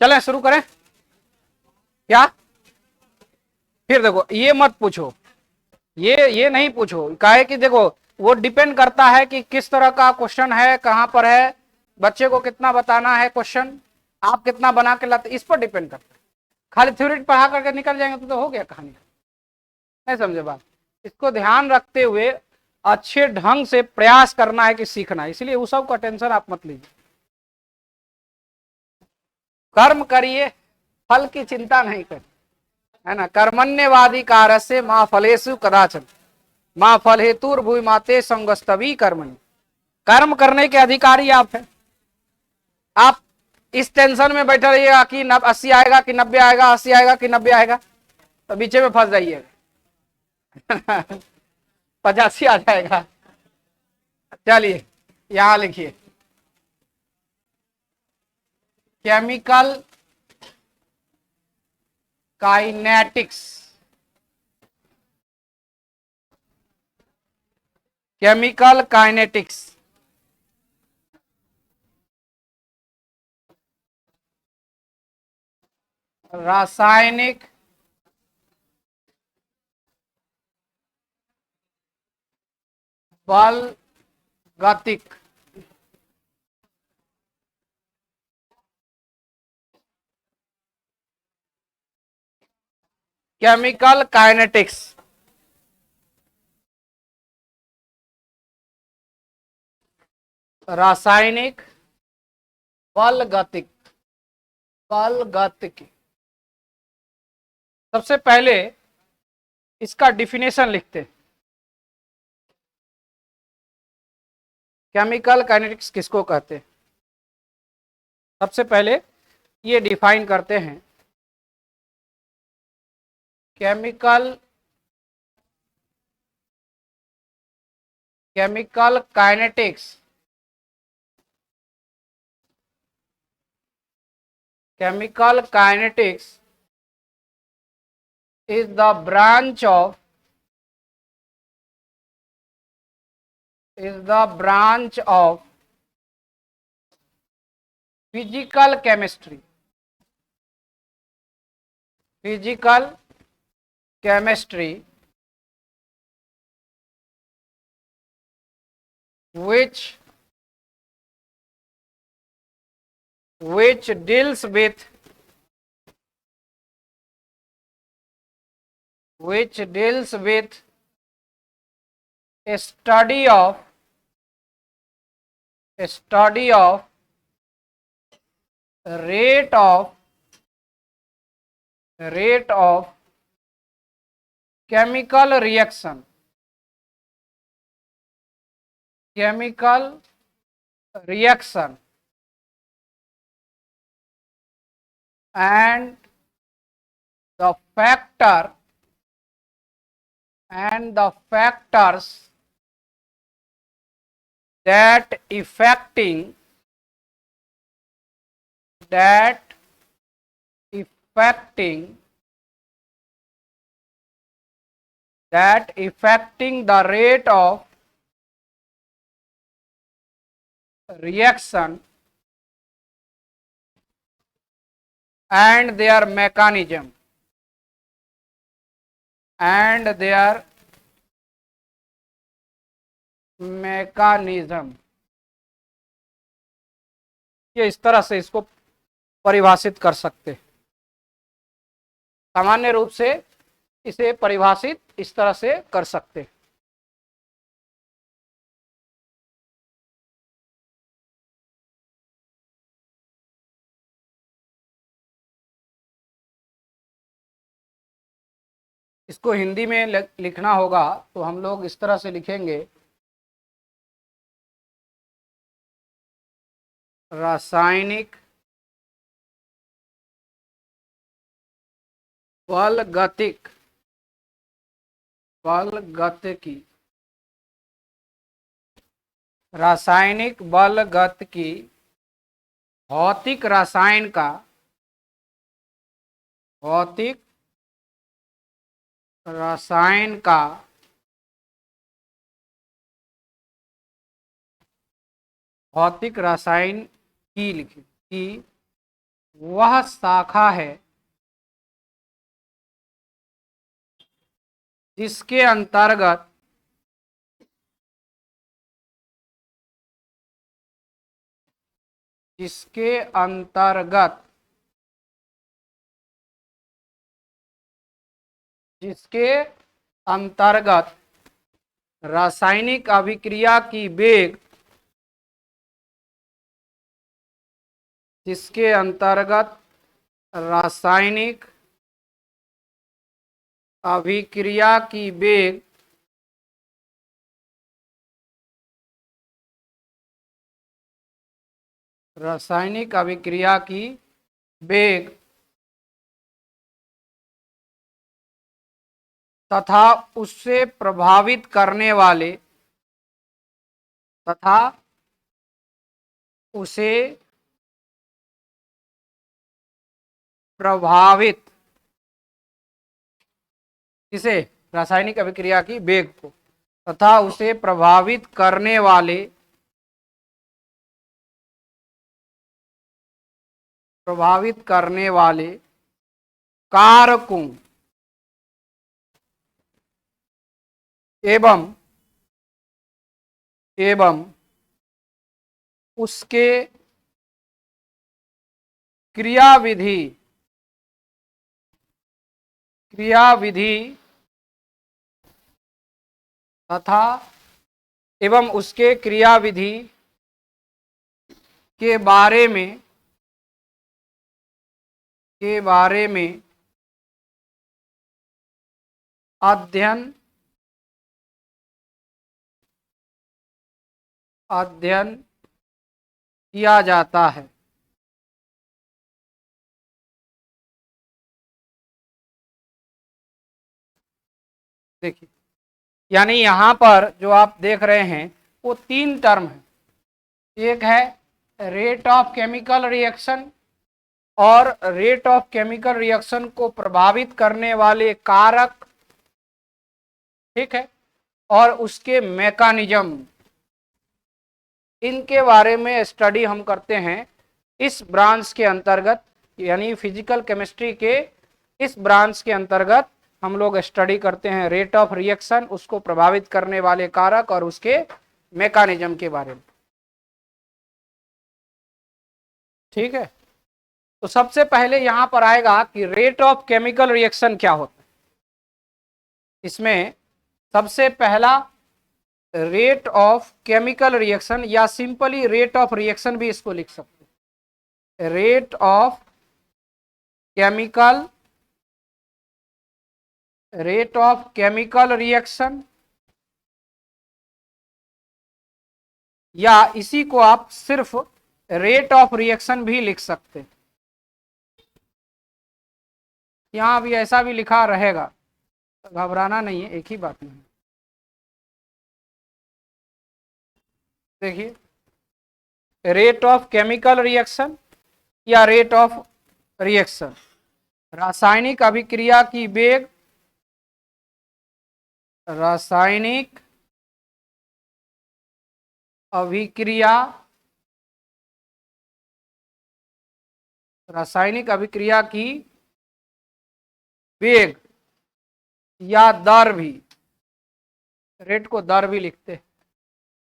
चलें शुरू करें क्या? फिर देखो ये मत पूछो, ये नहीं पूछो, काहे कि देखो वो डिपेंड करता है कि किस तरह का क्वेश्चन है, कहां पर है, बच्चे को कितना बताना है क्वेश्चन, आप कितना बना के लाते, इस पर डिपेंड करता है। खाली थ्योरी पढ़ा करके निकल जाएंगे तो हो गया कहानी। नहीं समझे बात? इसको ध्यान रखते हुए अच्छे ढंग से प्रयास करना है कि सीखना है, इसलिए उस सब का टेंशन आप मत लीजिए। कर्म करिए, फल की चिंता नहीं करिए, है ना। कर्मण्यवादी कारस्य मां फलेषु कदाचन मां फल हेतुर्भुवि माते संगस्तवी कर्मणि। कर्म करने के अधिकारी आप हैं। आप इस टेंशन में बैठे रहिएगा कि 80 आएगा कि 90 आएगा, 80 आएगा कि 90 आएगा, तो बीचे में फंस जाइएगा 85 आ जाएगा। चलिए यहां लिखिए, केमिकल काइनेटिक्स, केमिकल काइनेटिक्स, रासायनिक बल गतिक, केमिकल काइनेटिक्स, रासायनिक बल गतिक, बल गतिकी। सबसे पहले इसका डिफिनेशन लिखते हैं। केमिकल काइनेटिक्स किसको कहते हैं? सबसे पहले ये डिफाइन करते हैं। Chemical kinetics, chemical kinetics is the branch of physical chemistry, which deals with a study of rate of chemical reaction, and the factors that affecting the rate of reaction and their mechanism, ये इस तरह से इसको परिभाषित कर सकते हैं। सामान्य रूप से इसे परिभाषित इस तरह से कर सकते हैं। इसको हिंदी में लिखना होगा तो हम लोग इस तरह से लिखेंगे, रासायनिक बल गतिकी, रासायनिक बल गतिकी भौतिक रसायन का भौतिक रसायन की वह शाखा है जिसके अंतर्गत जिसके अंतर्गत जिसके अंतर्गत रासायनिक अभिक्रिया की वेग जिसके अंतर्गत रासायनिक अभिक्रिया की वेग रासायनिक अभिक्रिया की वेग तथा उससे प्रभावित करने वाले तथा उसे प्रभावित किसे रासायनिक अभिक्रिया की वेग को तथा उसे प्रभावित करने वाले कारकों एवं उसके क्रियाविधि तथा एवं उसके क्रियाविधि के बारे में अध्ययन किया जाता है। देखिए, यानी यहां पर जो आप देख रहे हैं वो तीन टर्म है। एक है रेट ऑफ केमिकल रिएक्शन, और रेट ऑफ केमिकल रिएक्शन को प्रभावित करने वाले कारक, ठीक है, और उसके मैकेनिज्म, इनके बारे में स्टडी हम करते हैं इस ब्रांच के अंतर्गत, यानी फिजिकल केमिस्ट्री के इस ब्रांच के अंतर्गत हम लोग स्टडी करते हैं रेट ऑफ रिएक्शन, उसको प्रभावित करने वाले कारक और उसके मैकेनिज्म के बारे में। ठीक है, तो सबसे पहले यहां पर आएगा कि रेट ऑफ केमिकल रिएक्शन क्या होता है। इसमें सबसे पहला रेट ऑफ केमिकल रिएक्शन, या सिंपली रेट ऑफ रिएक्शन भी इसको लिख सकते हैं, रेट ऑफ केमिकल रिएक्शन, या इसी को आप सिर्फ रेट ऑफ रिएक्शन भी लिख सकते हैं। यहां भी ऐसा भी लिखा रहेगा, घबराना नहीं है, एक ही बात नहीं। देखिए, रेट ऑफ केमिकल रिएक्शन या रेट ऑफ रिएक्शन, रासायनिक अभिक्रिया की वेग, रासायनिक अभिक्रिया की वेग या दर भी, रेट को दर भी लिखते हैं,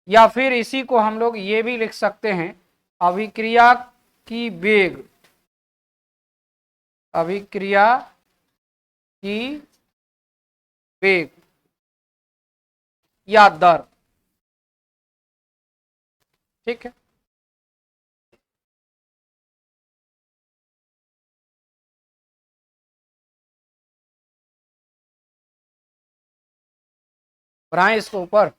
या फिर इसी को हम लोग ये भी लिख सकते हैं अभिक्रिया की वेग, अभिक्रिया की वेग या दर। ठीक है, बढ़ाएं इसको ऊपर।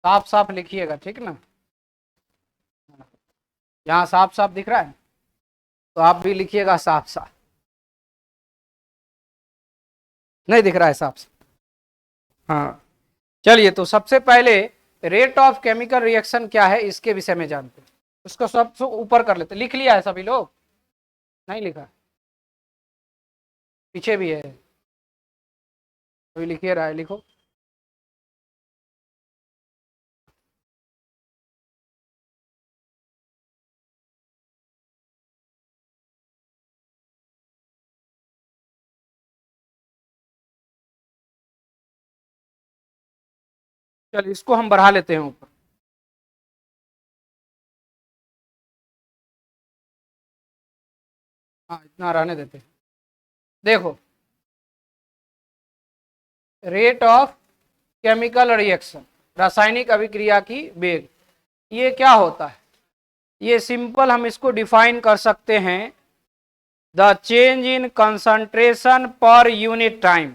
साफ साफ लिखिएगा, ठीक ना। यहाँ साफ साफ दिख रहा है तो आप भी लिखिएगा साफ साफ। नहीं दिख रहा है साफ साफ? हाँ, चलिए, तो सबसे पहले रेट ऑफ केमिकल रिएक्शन क्या है इसके विषय में जानते हैं। उसको सबसे ऊपर कर लेते। लिख लिया है सभी लोग? नहीं लिखा? पीछे भी है, अभी लिखिए रहा है, लिखो। चलिए इसको हम बढ़ा लेते हैं ऊपर। हाँ इतना रहने देते हैं। देखो, रेट ऑफ केमिकल रिएक्शन, रासायनिक अभिक्रिया की वेग, ये क्या होता है? ये सिंपल हम इसको डिफाइन कर सकते हैं, the change in concentration per unit time.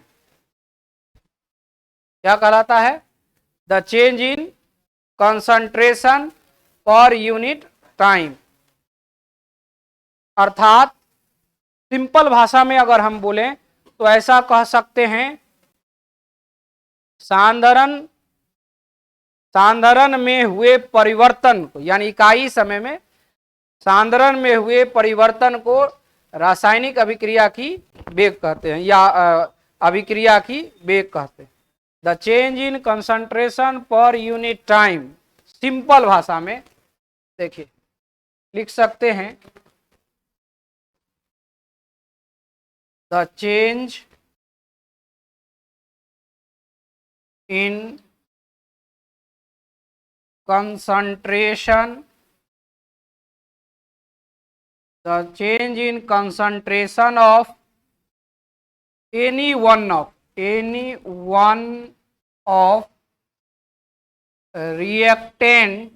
क्या कहलाता है? The change in concentration per unit time. अर्थात सिंपल भाषा में अगर हम बोलें तो ऐसा कह सकते हैं, सांद्रण में हुए परिवर्तन को, यानी इकाई समय में सांद्रण में हुए परिवर्तन को रासायनिक अभिक्रिया की वेग कहते हैं, या अभिक्रिया की वेग कहते हैं। The change in concentration per unit time, simple भाषा में देखिए लिख सकते हैं, the change in concentration, the change in concentration of any one of reactant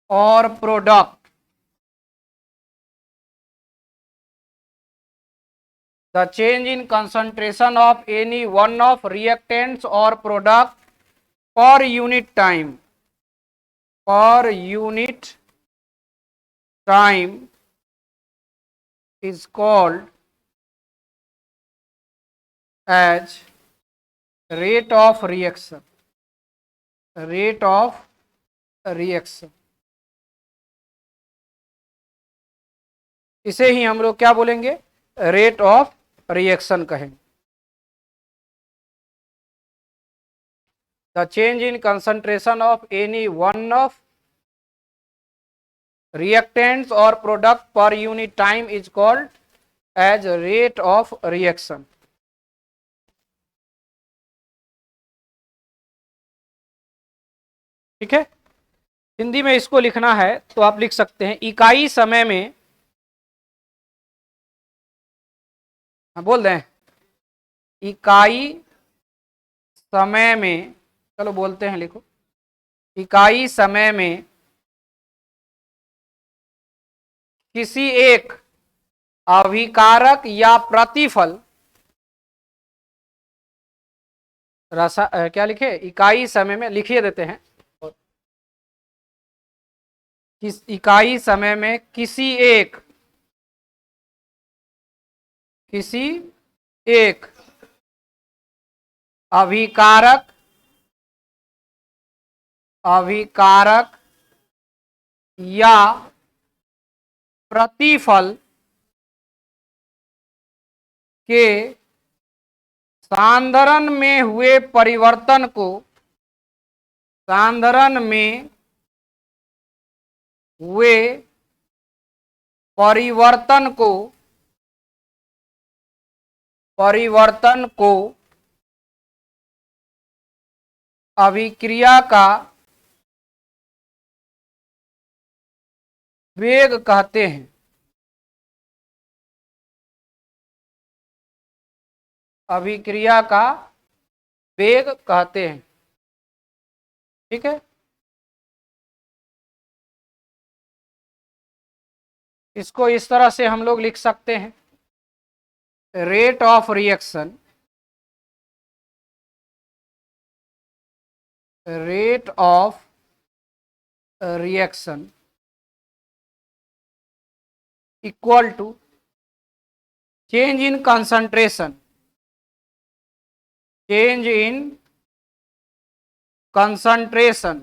or product, the change in concentration of any one of reactants or product per unit time is called as rate of reaction, इसे ही हम लोग क्या बोलेंगे? Rate of reaction कहेंगे। The change in concentration of any one of reactants or product per unit time is called as rate of reaction। ठीक है, हिंदी में इसको लिखना है तो आप लिख सकते हैं, इकाई समय में, बोल दें इकाई समय में, चलो बोलते हैं, लिखो, इकाई समय में किसी एक अभिकारक या प्रतिफल, क्या लिखे? इकाई समय में लिखिए देते हैं, किस इकाई समय में किसी एक अभिकारक या प्रतिफल के सांद्रण में हुए परिवर्तन को, सांद्रण में हुए परिवर्तन को अभिक्रिया का वेग कहते हैं। अभिक्रिया का वेग कहते हैं। ठीक है, इसको इस तरह से हम लोग लिख सकते हैं, rate of reaction, equal to change in concentration, change in concentration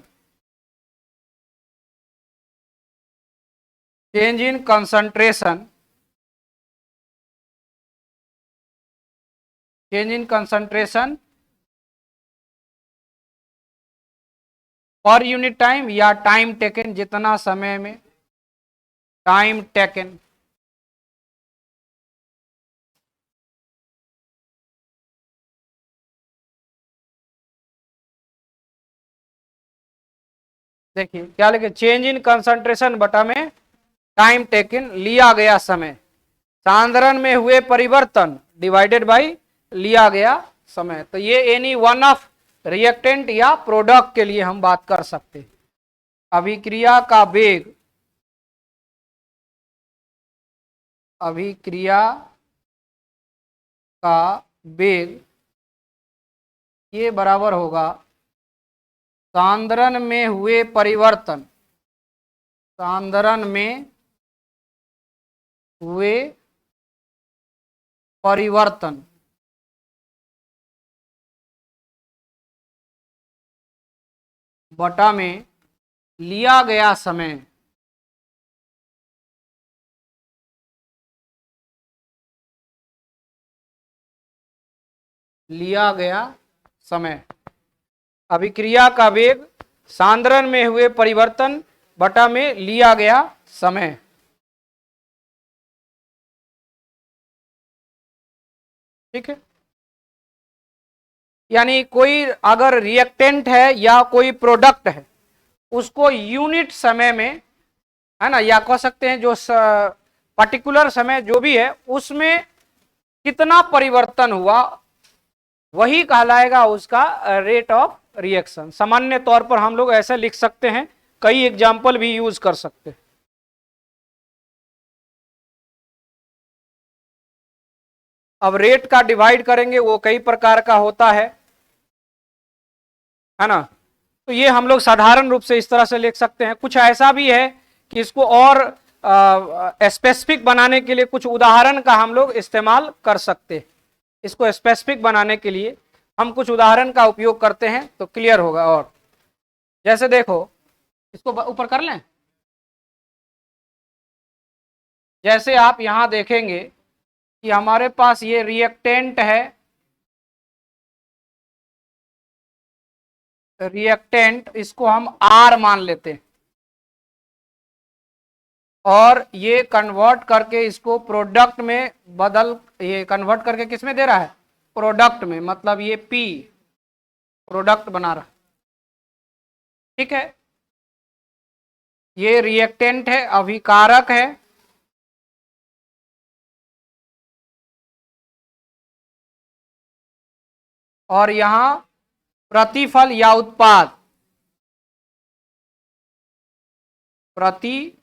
per unit time, या टाइम टेकन, जितना समय में टाइम टेकन, देखिए क्या लिखे, चेंज इन कंसंट्रेशन बटा में टाइम टेकन, लिया गया समय, सांद्रण में हुए परिवर्तन डिवाइडेड बाय लिया गया समय। तो ये एनी वन ऑफ रिएक्टेंट या प्रोडक्ट के लिए हम बात कर सकते हैं। अभिक्रिया का वेग, अभिक्रिया का वेग ये बराबर होगा सांद्रण में हुए परिवर्तन, सांद्रण में हुए परिवर्तन बटा में लिया गया समय, लिया गया समय। अभिक्रिया का वेग सांद्रण में हुए परिवर्तन बटा में लिया गया समय। ठीक है, यानी कोई अगर रिएक्टेंट है या कोई प्रोडक्ट है, उसको यूनिट समय में, है ना, या कह सकते हैं जो पर्टिकुलर समय जो भी है उसमें कितना परिवर्तन हुआ वही कहलाएगा उसका रेट ऑफ रिएक्शन। सामान्य तौर पर हम लोग ऐसे लिख सकते हैं, कई एग्जाम्पल भी यूज कर सकते हैं। अब रेट का डिवाइड करेंगे, वो कई प्रकार का होता है ना। तो ये हम लोग साधारण रूप से इस तरह से लिख सकते हैं। कुछ ऐसा भी है कि इसको और स्पेसिफिक बनाने के लिए कुछ उदाहरण का हम लोग इस्तेमाल कर सकते हैं। इसको स्पेसिफिक बनाने के लिए हम कुछ उदाहरण का उपयोग करते हैं तो क्लियर होगा। और जैसे देखो, इसको ऊपर कर लें। जैसे आप यहां देखेंगे कि हमारे पास ये रिएक्टेंट है, रिएक्टेंट इसको हम R मान लेते हैं, और ये कन्वर्ट करके इसको प्रोडक्ट में बदल, ये कन्वर्ट करके किस में दे रहा है, प्रोडक्ट में, मतलब ये P प्रोडक्ट बना रहा। ठीक है, ये रिएक्टेंट है, अभिकारक है, और यहां प्रतिफल या उत्पाद, प्रतिफल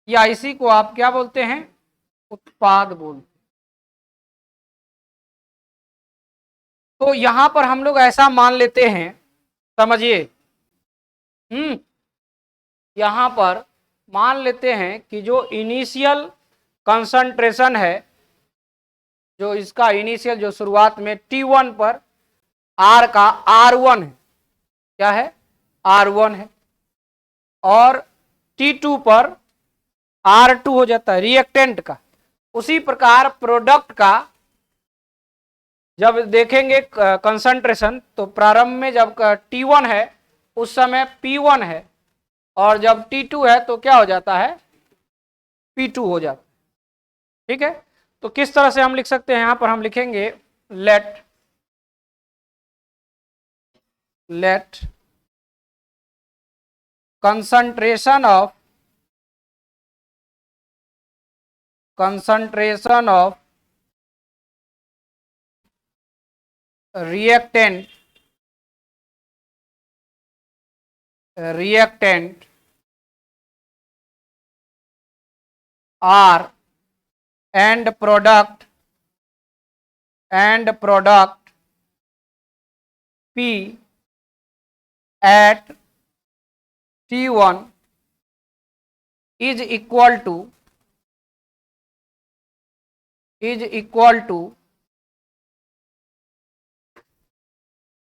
या इसी को आप क्या बोलते हैं, उत्पाद बोलते हैं। तो यहां पर हम लोग ऐसा मान लेते हैं, समझिए, यहां पर मान लेते हैं कि जो इनिशियल कंसंट्रेशन है, जो इसका इनिशियल जो शुरुआत में T1 पर R का R1 है, क्या है, R1 है, और T2 पर R2 हो जाता है रिएक्टेंट का। उसी प्रकार प्रोडक्ट का जब देखेंगे कंसंट्रेशन, तो प्रारंभ में जब T1 है उस समय P1 है, और जब T2 है तो क्या हो जाता है, P2 हो जाता है। ठीक है, तो किस तरह से हम लिख सकते हैं, यहां पर हम लिखेंगे late concentration of reactant R and product P at T1 is equal to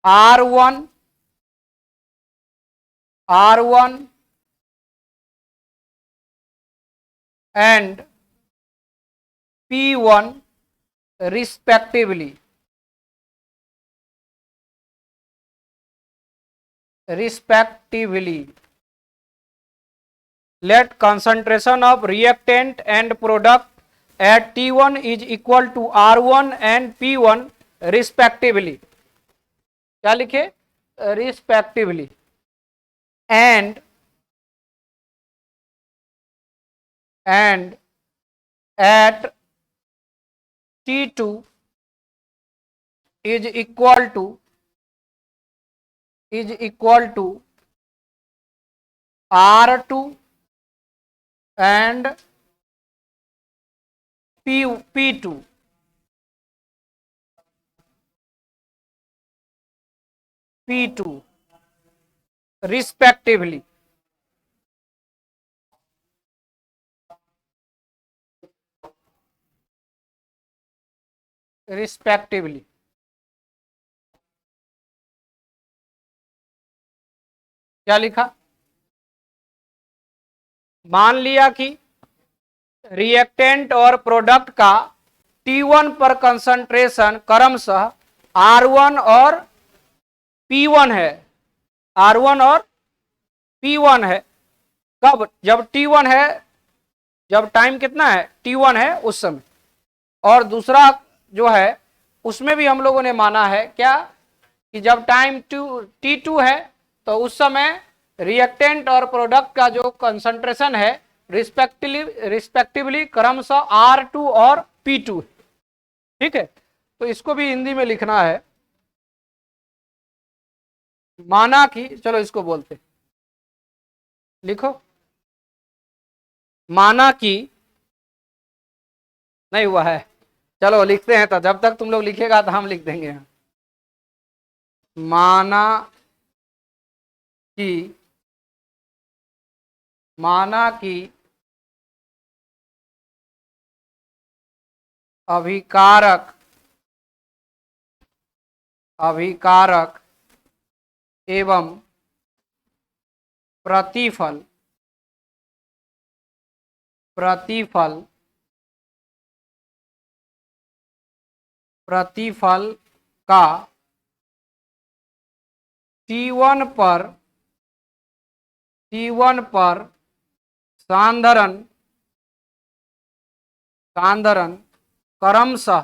R1 and P1 respectively. Let concentration of reactant and product at T1 is equal to R1 and P1 respectively. क्या लिखे, respectively and at T2 is equal to R2 and P2 respectively. क्या लिखा? मान लिया कि reactant और product का T1 पर कंसंट्रेशन क्रमशः R1 और P1 है, R1 और P1 है। कब? जब T1 है, जब टाइम कितना है? T1 है उस समय। और दूसरा जो है उसमें भी हम लोगों ने माना है क्या कि जब टाइम T2 है तो उस समय रिएक्टेंट और प्रोडक्ट का जो कंसंट्रेशन है रिस्पेक्टिवली क्रमशः R2 और P2। ठीक है, तो इसको भी हिंदी में लिखना है। माना कि, चलो इसको बोलते, लिखो, माना कि, नहीं हुआ है, चलो लिखते हैं। तो जब तक तुम लोग लिखेगा तो हम लिख देंगे। माना कि अभिकारक एवं प्रतिफल का T1 पर सांद्रण क्रमशः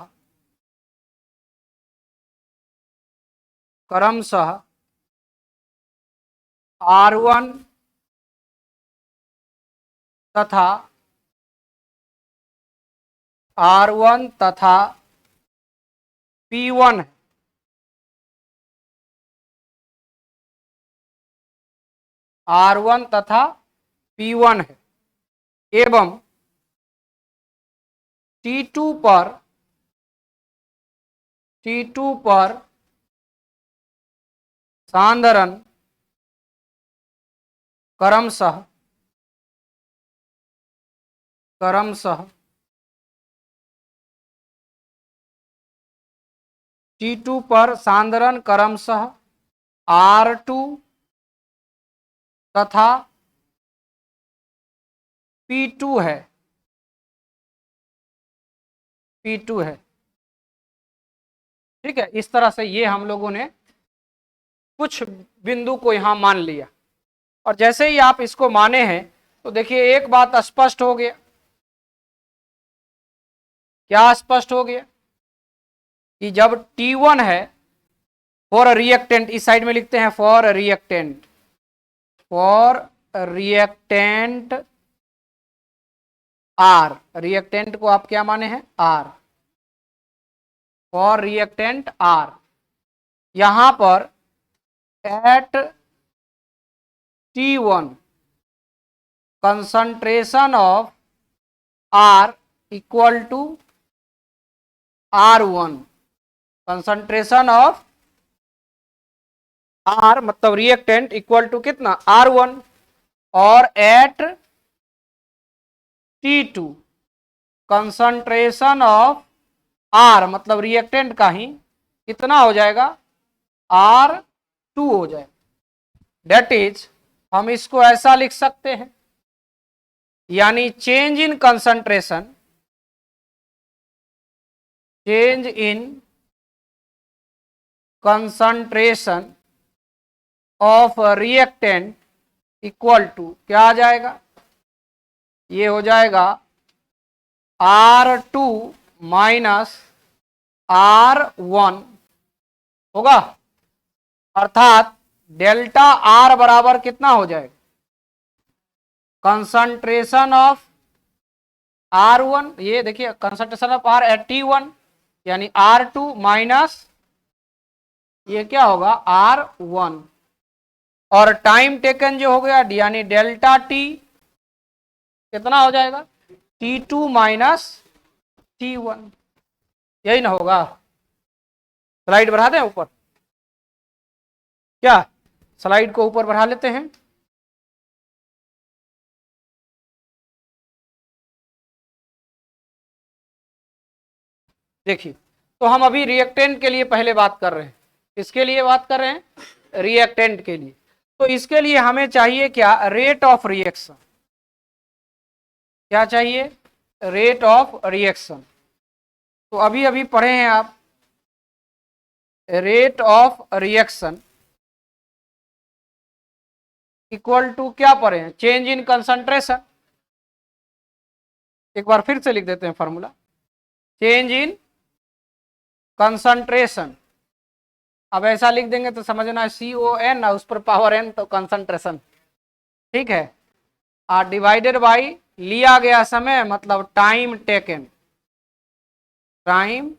R1 तथा P1 है। R1 तथा P1 है एवं T2 पर सांद्रण क्रमशः T2 पर सांद्रण क्रमशः R2 तथा P2 है। ठीक है, इस तरह से ये हम लोगों ने कुछ बिंदु को यहां मान लिया। और जैसे ही आप इसको माने हैं तो देखिए एक बात स्पष्ट हो गया। क्या स्पष्ट हो गया? कि जब T1 है फॉर रिएक्टेंट, इस साइड में लिखते हैं फॉर रिएक्टेंट R, रिएक्टेंट को आप क्या माने हैं? R, for reactant R। यहां पर at T1 concentration of R equal to R1, concentration of R मतलब रिएक्टेंट इक्वल टू कितना? R1। और at T2 concentration of R मतलब रिएक्टेंट का ही कितना हो जाएगा? R2 हो जाएगा। डेट इज, हम इसको ऐसा लिख सकते हैं, यानी change in concentration of reactant equal to क्या आ जाएगा? ये हो जाएगा R2 माइनस R1 होगा। अर्थात डेल्टा आर बराबर कितना हो जाएगा, कंसंट्रेशन ऑफ R1, ये देखिए concentration of R eight T1 यानी R2 माइनस ये क्या होगा R1, और टाइम टेकन जो हो गया यानी डेल्टा टी कितना हो जाएगा T2 माइनस T1, यही ना होगा। स्लाइड बढ़ा दें ऊपर, क्या स्लाइड को ऊपर बढ़ा लेते हैं। देखिए, तो हम अभी रिएक्टेंट के लिए पहले बात कर रहे हैं, किसके लिए बात कर रहे हैं, रिएक्टेंट के लिए। तो इसके लिए हमें चाहिए क्या, रेट ऑफ रिएक्शन, क्या चाहिए, रेट ऑफ रिएक्शन। तो अभी अभी पढ़े हैं आप, rate of reaction equal to क्या पढ़े हैं, चेंज इन कंसंट्रेशन। एक बार फिर से लिख देते हैं फॉर्मूला, चेंज इन कंसंट्रेशन। अब ऐसा लिख देंगे तो समझना CON उस पर पावर n तो कंसंट्रेशन, ठीक है, और डिवाइडेड बाई लिया गया समय मतलब टाइम टेकन, टाइम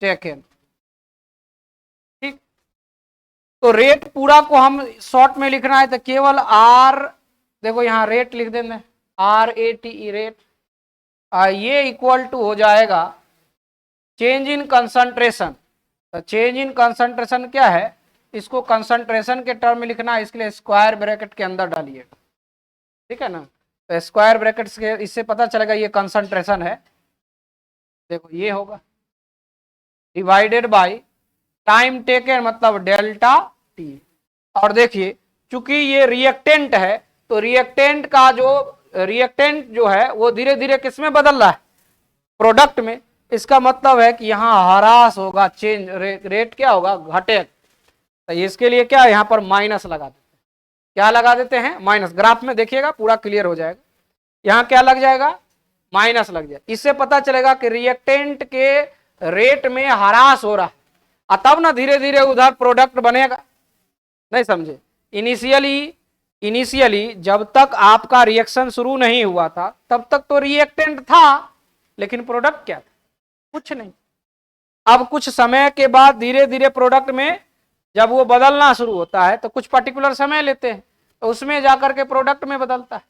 टेकन, ठीक। तो रेट पूरा को हम शॉर्ट में लिखना है तो केवल R, देखो यहां रेट लिख देंगे RATE रेट, ये इक्वल टू हो जाएगा चेंज इन कंसंट्रेशन। तो चेंज इन कंसंट्रेशन क्या है, इसको कंसंट्रेशन के टर्म में लिखना है, इसके लिए स्क्वायर ब्रैकेट के अंदर डालिए, ठीक है ना। तो स्क्वायर ब्रैकेट से इससे पता चलेगा ये कंसंट्रेशन है, देखो ये होगा डिवाइडेड बाय टाइम टेकन मतलब डेल्टा टी। और देखिए चूंकि ये रिएक्टेंट है तो रिएक्टेंट जो है वो धीरे धीरे किसमें बदल रहा है, प्रोडक्ट में। इसका मतलब है कि यहाँ हरास होगा, चेंज रेट क्या होगा, घटे। तो इसके लिए क्या यहाँ पर माइनस लगा देते हैं, क्या लगा देते हैं, माइनस। ग्राफ में देखिएगा पूरा क्लियर हो जाएगा, यहाँ क्या लग जाएगा, माइनस लग जाए। इससे पता चलेगा कि रिएक्टेंट के रेट में हरास हो रहा है, तब ना धीरे धीरे उधर प्रोडक्ट बनेगा, नहीं समझे। इनिशियली जब तक आपका रिएक्शन शुरू नहीं हुआ था तब तक तो रिएक्टेंट था, लेकिन प्रोडक्ट क्या था, कुछ नहीं। अब कुछ समय के बाद धीरे धीरे प्रोडक्ट में जब वो बदलना शुरू होता है तो कुछ पर्टिकुलर समय लेते हैं, तो उसमें जाकर के प्रोडक्ट में बदलता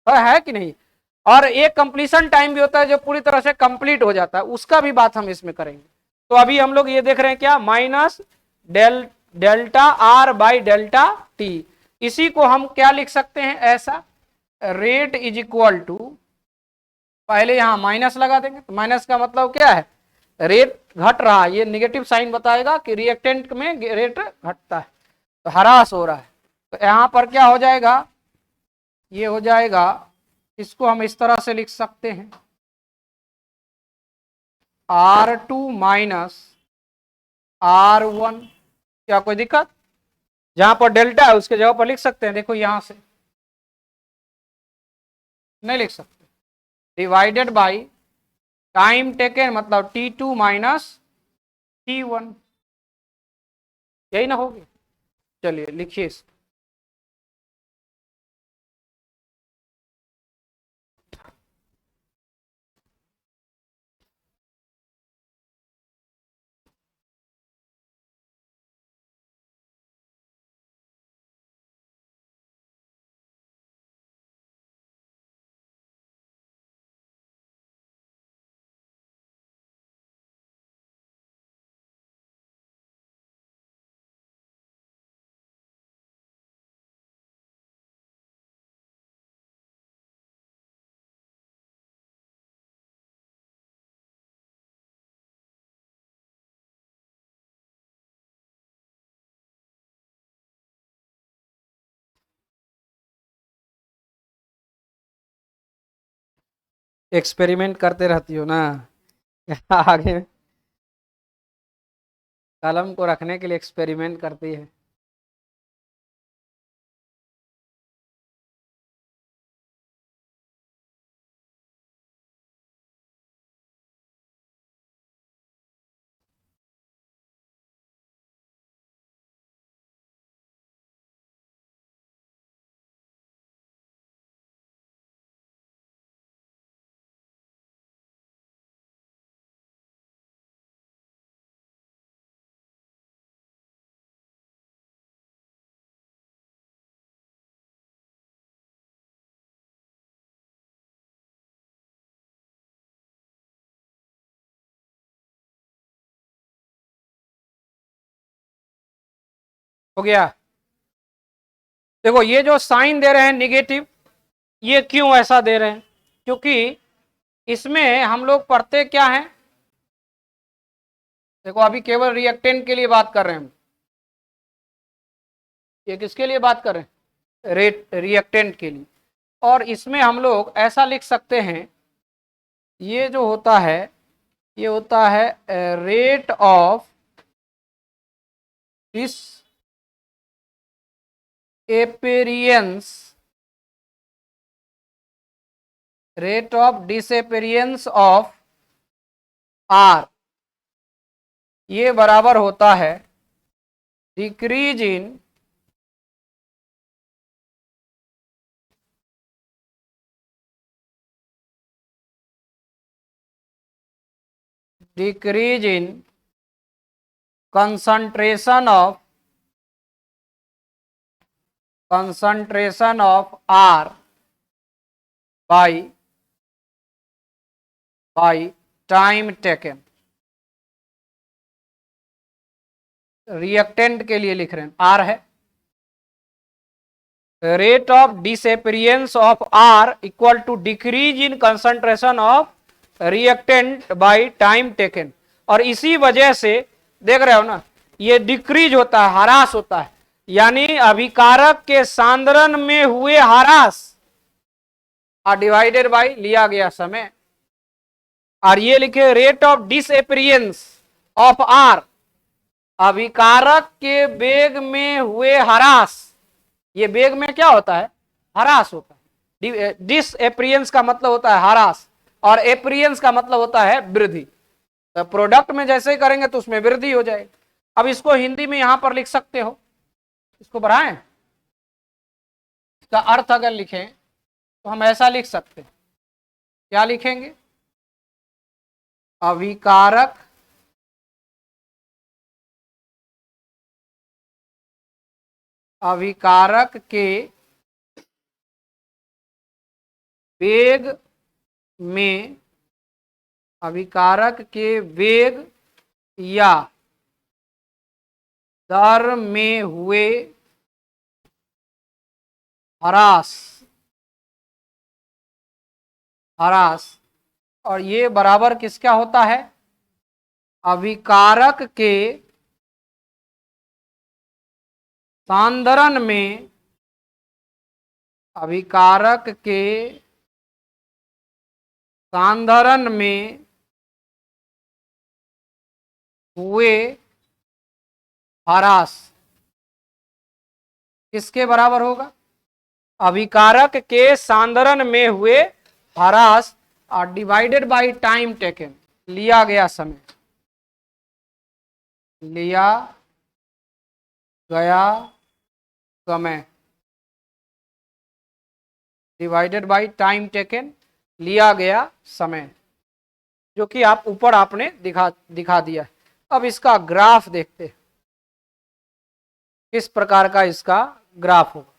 है कि नहीं। और एक कंप्लीशन टाइम भी होता है जो पूरी तरह से कंप्लीट हो जाता है, उसका भी बात हम इसमें करेंगे। तो अभी हम लोग ये देख रहे हैं क्या, minus delta R by delta T. इसी को हम क्या लिख सकते हैं, ऐसा रेट इज इक्वल टू, पहले यहां माइनस लगा देंगे, तो माइनस का मतलब क्या है, रेट घट रहा है, ये निगेटिव साइन बताएगा कि रिएक्टेंट में रेट घटता है, तो ह्रास हो रहा है। तो यहां पर क्या हो जाएगा, ये हो जाएगा, इसको हम इस तरह से लिख सकते हैं R2 माइनस R1। क्या कोई दिक्कत, जहां पर डेल्टा है उसके जगह पर लिख सकते हैं, देखो यहां से नहीं लिख सकते, डिवाइडेड बाई टाइम टेकन मतलब T2 माइनस T1, यही ना होगी। चलिए लिखिए इसको, एक्सपेरिमेंट करते रहती हो ना आगे कलम को रखने के लिए एक्सपेरिमेंट करती है। हो गया। देखो ये जो साइन दे रहे हैं निगेटिव, ये क्यों ऐसा दे रहे हैं? क्योंकि इसमें हम लोग पढ़ते क्या है, देखो अभी केवल रिएक्टेंट के लिए बात कर रहे हैं हम। ये किसके लिए बात कर रहे हैं? रिएक्टेंट के लिए। और इसमें हम लोग ऐसा लिख सकते हैं, ये जो होता है ये होता है rate of disappearance, rate of disappearance of R, ये बराबर होता है decrease in concentration of R by time taken। Reactant के लिए लिख रहे हैं, आर है, rate of disappearance of R equal to decrease in concentration of reactant by time taken. और इसी वजह से देख रहे हो ना, ये डिक्रीज होता है, ह्रास होता है, यानी अभिकारक के सांद्रण में हुए ह्रास डिवाइडेड बाय लिया गया समय। और ये लिखे rate of disappearance of are, अभिकारक के वेग में हुए ह्रास। ये वेग में क्या होता है? ह्रास होता है। डिसएपेरियंस का मतलब होता है ह्रास, और एपेरियंस का मतलब होता है वृद्धि। तो प्रोडक्ट में जैसे ही करेंगे तो उसमें वृद्धि हो जाएगी। अब इसको हिंदी में यहां पर लिख सकते हो, इसको बढ़ाएं, इसका अर्थ अगर लिखें तो हम ऐसा लिख सकते हैं, क्या लिखेंगे? अभिकारक के वेग में, अभिकारक के वेग या दर में हुए ह्रास, और ये बराबर किसका होता है? अभिकारक के सांद्रण में, अभिकारक के सांद्रण में हुए ह्रास किसके बराबर होगा? अभिकारक के सांद्रण में हुए ह्रास और डिवाइडेड बाय टाइम टेकन, लिया गया समय, लिया गया समय, डिवाइडेड बाय टाइम टेकन, लिया गया समय, जो कि आप ऊपर आपने दिखा दिया। अब इसका ग्राफ देखते हैं, किस प्रकार का इसका ग्राफ होगा।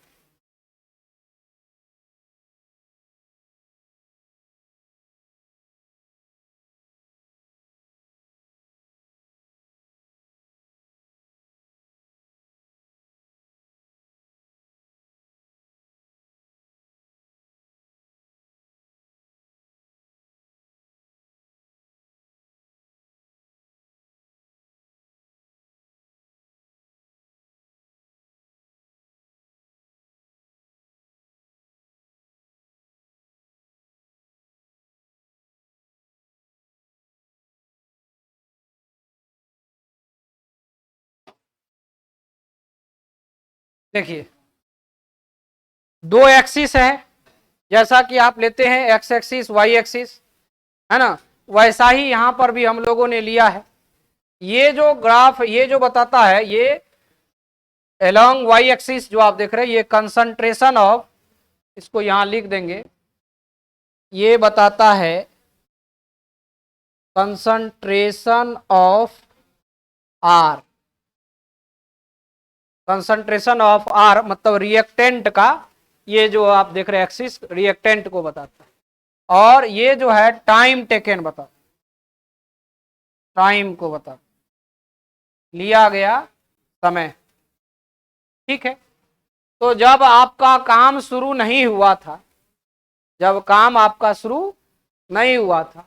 देखिए दो एक्सिस है, जैसा कि आप लेते हैं एक्स एक्सिस वाई एक्सिस, है ना, वैसा ही यहां पर भी हम लोगों ने लिया है। ये जो ग्राफ ये जो बताता है, ये अलोंग वाई एक्सिस जो आप देख रहे हैं, ये कंसंट्रेशन ऑफ, इसको यहां लिख देंगे, ये बताता है concentration of R. Concentration of R मतलब रिएक्टेंट का, ये जो आप देख रहे हैं एक्सिस रिएक्टेंट को बताता है, और ये जो है टाइम टेकन बताता, टाइम को बताता, लिया गया समय। ठीक है। तो जब आपका काम शुरू नहीं हुआ था, जब काम आपका शुरू नहीं हुआ था,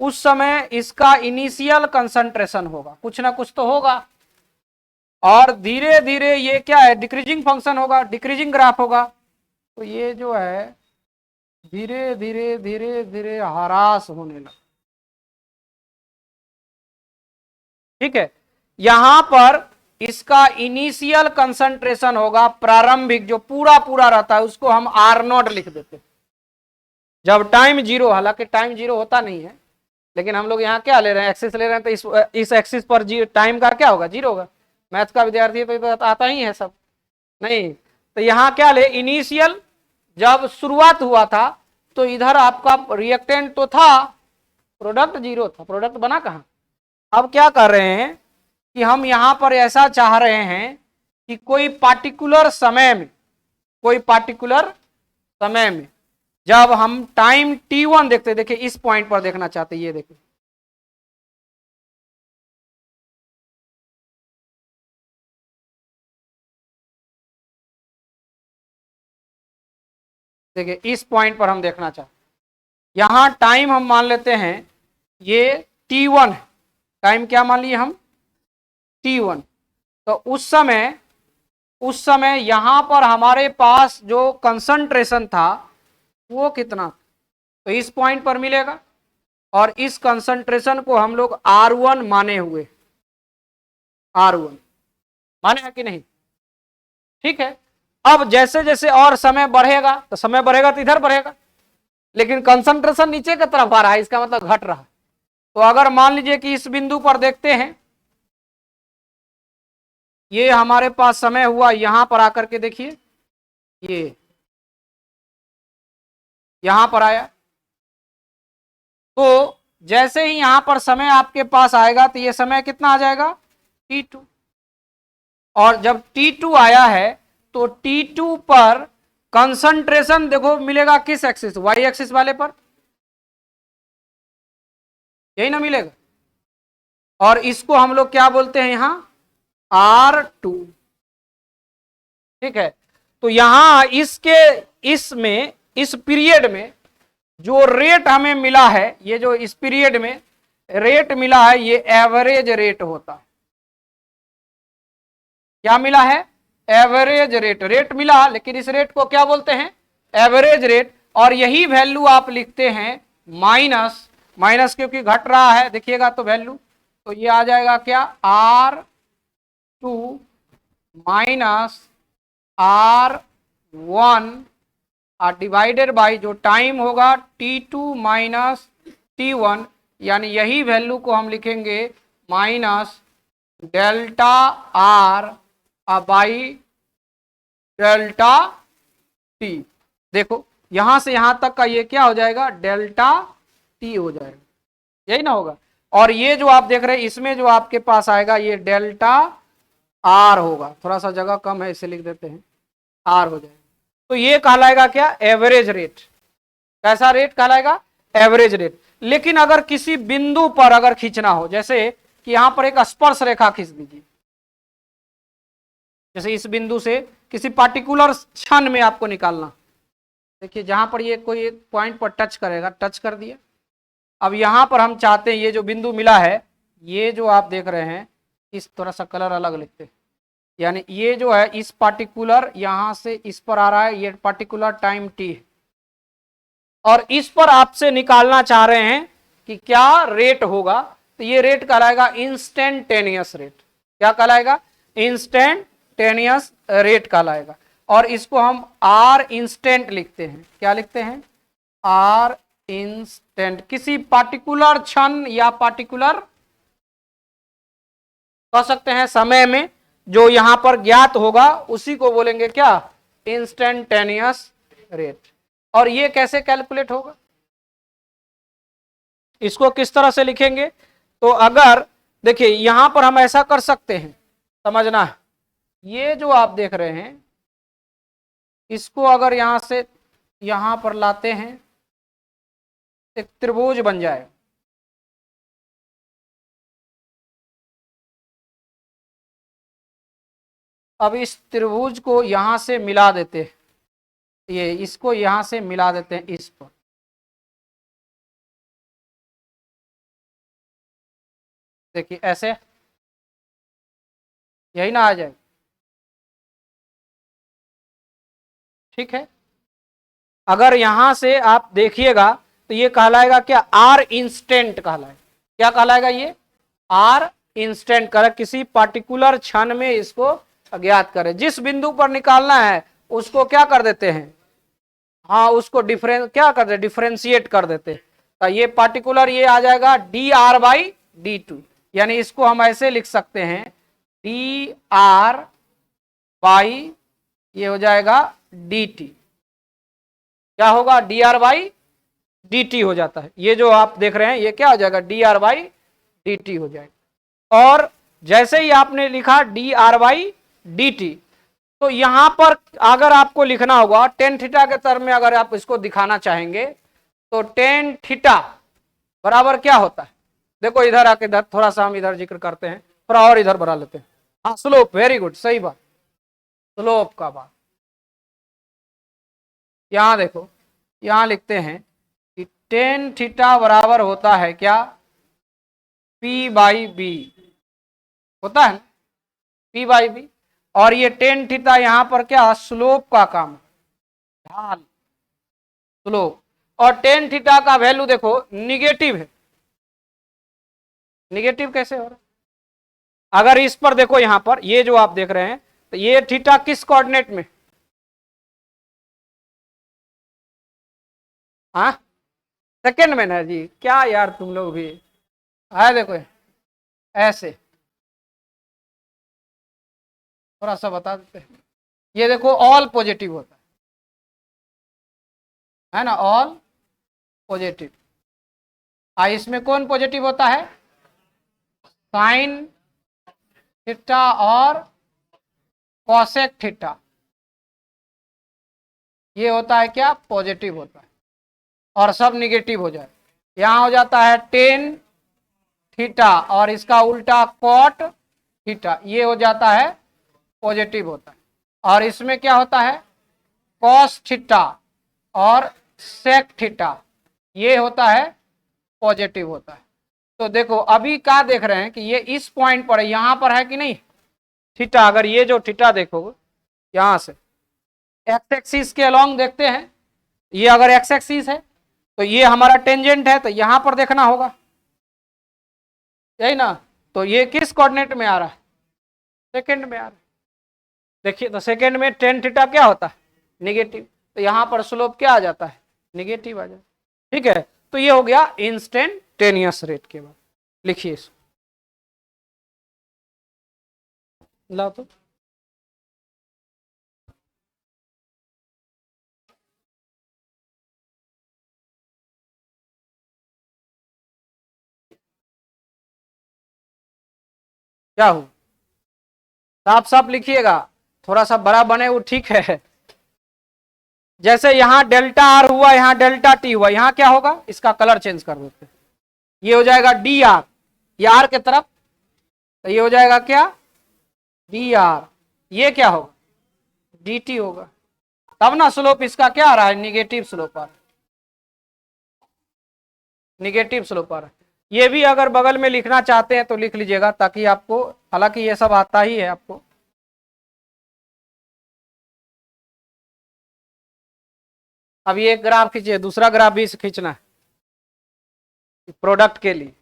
उस समय इसका इनिशियल कंसंट्रेशन होगा, कुछ ना कुछ तो होगा, और धीरे धीरे ये क्या है, डिक्रीजिंग फंक्शन होगा, डिक्रीजिंग ग्राफ होगा। तो ये जो है धीरे धीरे धीरे धीरे ह्रास होने लगा। ठीक है, यहां पर इसका इनिशियल कंसंट्रेशन होगा, प्रारंभिक जो पूरा पूरा रहता है उसको हम आर नॉट लिख देते हैं जब टाइम जीरो, हालांकि टाइम जीरो होता नहीं है, लेकिन हम लोग यहाँ क्या ले रहे हैं, एक्सिस ले रहे हैं, तो इस एक्सिस पर टाइम का क्या होगा, जीरो होगा। मैथ का विद्यार्थी तो आता ही है सब, नहीं तो यहाँ क्या ले, इनिशियल जब शुरुआत हुआ था तो इधर आपका रिएक्टेंट तो था, प्रोडक्ट जीरो था, प्रोडक्ट बना कहाँ। अब क्या कर रहे हैं कि हम यहां पर ऐसा चाह रहे हैं कि कोई पार्टिकुलर समय में, कोई पार्टिकुलर समय में जब हम टाइम t1 देखते, देखिए इस पॉइंट पर देखना चाहते हैं, ये देखिए देखिए इस पॉइंट पर हम देखना चाहते हैं। यहां टाइम हम मान लेते हैं ये t1 है, टाइम क्या मान लिए हम, t1। तो उस समय यहां पर हमारे पास जो कंसंट्रेशन था वो कितना, तो इस पॉइंट पर मिलेगा, और इस कंसंट्रेशन को हम लोग R1 माने हुए, R1 माने है कि नहीं। ठीक है, अब जैसे जैसे और समय बढ़ेगा तो समय बढ़ेगा तो इधर बढ़ेगा, लेकिन कंसंट्रेशन नीचे की तरफ आ रहा है, इसका मतलब घट रहा है। तो अगर मान लीजिए कि इस बिंदु पर देखते हैं, ये हमारे पास समय हुआ, यहां पर आकर के देखिए, ये यहां पर आया, तो जैसे ही यहां पर समय आपके पास आएगा तो ये समय कितना आ जाएगा, t2। और जब t2 आया है तो t2 पर कंसंट्रेशन देखो मिलेगा किस एक्सिस, वाई एक्सिस वाले पर, यही ना मिलेगा। और इसको हम लोग क्या बोलते हैं यहां, R2। ठीक है, तो यहां इसमें इस पीरियड में जो रेट हमें मिला है, ये जो इस पीरियड में रेट मिला है, ये एवरेज रेट होता है। क्या मिला है, एवरेज रेट, रेट मिला, लेकिन इस रेट को क्या बोलते हैं, एवरेज रेट। और यही वैल्यू आप लिखते हैं माइनस, माइनस क्योंकि घट रहा है, देखिएगा तो वैल्यू, तो ये आ जाएगा क्या, R2 minus R1 divided by जो टाइम होगा t2 माइनस t1, यानी यही वैल्यू को हम लिखेंगे minus delta R by delta T. देखो यहां से यहां तक का ये क्या हो जाएगा, डेल्टा टी हो जाएगा, यही ना होगा। और ये जो आप देख रहे हैं इसमें जो आपके पास आएगा ये डेल्टा आर होगा, थोड़ा सा जगह कम है इसे लिख देते हैं, आर हो जाएगा। तो ये कहलाएगा क्या, एवरेज रेट। कैसा रेट कहलाएगा, एवरेज रेट। लेकिन अगर किसी बिंदु पर अगर खींचना हो, जैसे कि यहां पर एक स्पर्श रेखा खींच दीजिए, जैसे इस बिंदु से किसी पार्टिकुलर क्षण में आपको निकालना, देखिए जहां पर ये कोई एक पॉइंट पर टच करेगा, टच कर दिया। अब यहां पर हम चाहते हैं ये जो बिंदु मिला है, ये जो आप देख रहे हैं, इस थोड़ा सा कलर अलग लिखते हैं, यानी ये जो है इस पार्टिकुलर यहां से इस पर आ रहा है, ये पार्टिकुलर टाइम टी है, और इस पर आपसे निकालना चाह रहे हैं कि क्या रेट होगा, तो ये रेट कहलाएगा इंस्टेंटेनियस रेट। क्या कहलाएगा, इंस्टेंटेनियस रेट कहलाएगा। और इसको हम आर इंस्टेंट लिखते हैं, क्या लिखते हैं, आर इंस्टेंट। किसी पार्टिकुलर क्षण या पार्टिकुलर कह सकते हैं समय में जो यहां पर ज्ञात होगा उसी को बोलेंगे क्या, इंस्टेंटेनियस रेट। और ये कैसे कैलकुलेट होगा, इसको किस तरह से लिखेंगे, तो अगर देखिए यहां पर हम ऐसा कर सकते हैं, समझना है, ये जो आप देख रहे हैं इसको अगर यहां से यहां पर लाते हैं, एक त्रिभुज बन जाए, अब इस त्रिभुज को यहां से मिला देते हैं, ये इसको यहां से मिला देते हैं इस पर। देखिए ऐसे, यही ना आ जाए, ठीक है। अगर यहां से आप देखिएगा तो ये कहलाएगा क्या, आर इंस्टेंट कहलाएगा। क्या कहलाएगा ये, आर इंस्टेंट कर, किसी पार्टिकुलर क्षण में इसको अज्ञात करें। जिस बिंदु पर निकालना है उसको क्या कर देते हैं, हाँ उसको क्या कर देते, डिफ्रेंशिएट कर देते हैं। तो ये पार्टिकुलर ये आ जाएगा d R by d two, यानी इसको हम ऐसे लिख सकते हैं डी आर बाई, ये हो जाएगा डी टी। क्या होगा, D R by D T हो जाता है। ये जो आप देख रहे हैं ये क्या हो जाएगा, d R by D T हो जाएगा। और जैसे ही आपने लिखा D R by D T, तो यहां पर अगर आपको लिखना होगा टेन थीटा के टर्म में, अगर आप इसको दिखाना चाहेंगे तो टेन थीटा बराबर क्या होता है। देखो इधर आके, इधर थोड़ा सा हम इधर जिक्र करते हैं, थोड़ा और इधर बढ़ा लेते हैं। हाँ स्लोप, वेरी गुड, सही बात, स्लोप का बात। यहां देखो, यहां लिखते हैं कि टेन थीटा बराबर होता है क्या, पी बाई बी होता है, पी बाई बी। और ये टेन थीटा यहां पर क्या, स्लोप का काम, ढाल, स्लोप। और टेन थीटा का वैल्यू देखो निगेटिव है, निगेटिव कैसे हो रहा है। अगर इस पर देखो, यहां पर ये जो आप देख रहे हैं, तो ये थीटा किस कोऑर्डिनेट में, हाँ सेकंड में ना जी, क्या यार तुम लोग भी है, देखो ऐसे थोड़ा सा बता देते हैं। ये देखो ऑल पॉजिटिव होता है ना, ऑल पॉजिटिव। इसमें कौन पॉजिटिव होता है, साइन थीटा और कॉसेक थीटा, ये होता है क्या, पॉजिटिव होता है। और सब निगेटिव हो जाए, यहां हो जाता है टेन थीटा और इसका उल्टा कॉट थीटा, ये हो जाता है पॉजिटिव होता है। और इसमें क्या होता है, कॉस थीटा और सेक थीटा, ये होता है पॉजिटिव होता है। तो देखो अभी क्या देख रहे हैं कि ये इस पॉइंट पर है, यहां पर है कि नहीं थीटा। अगर ये जो थीटा देखो यहां से एक्स एक्सिस के अलोंग देखते हैं, ये अगर एक्स एक्सिस है तो ये हमारा टेंजेंट है, तो यहां पर देखना होगा, यही ना। तो ये किस कोऑर्डिनेट में आ रहा है, सेकंड में आ रहा है। देखिए तो सेकंड में टेन थीटा क्या होता है, निगेटिव, तो यहां पर स्लोप क्या आ जाता है, निगेटिव आ जाता है, ठीक है। तो ये हो गया इंस्टेंटेनियस रेट के बाद, लिखिए इसको, ला तो क्या हो, साफ साफ लिखिएगा, थोड़ा सा बड़ा बने वो ठीक है। जैसे यहां डेल्टा आर हुआ, यहां डेल्टा टी हुआ, यहां क्या होगा, इसका कलर चेंज कर देते हैं, ये हो जाएगा डी आर, ये आर के तरफ, तो ये हो जाएगा क्या, डी आर, ये क्या होगा, डी टी होगा। तब ना स्लोप इसका क्या आ रहा है, निगेटिव स्लोप आ रहा है, निगेटिव स्लोप आ रहा है। ये भी अगर बगल में लिखना चाहते हैं तो लिख लीजिएगा, ताकि आपको, हालांकि ये सब आता ही है आपको। अब ये एक ग्राफ खींचिए, दूसरा ग्राफ भी खींचना है प्रोडक्ट के लिए।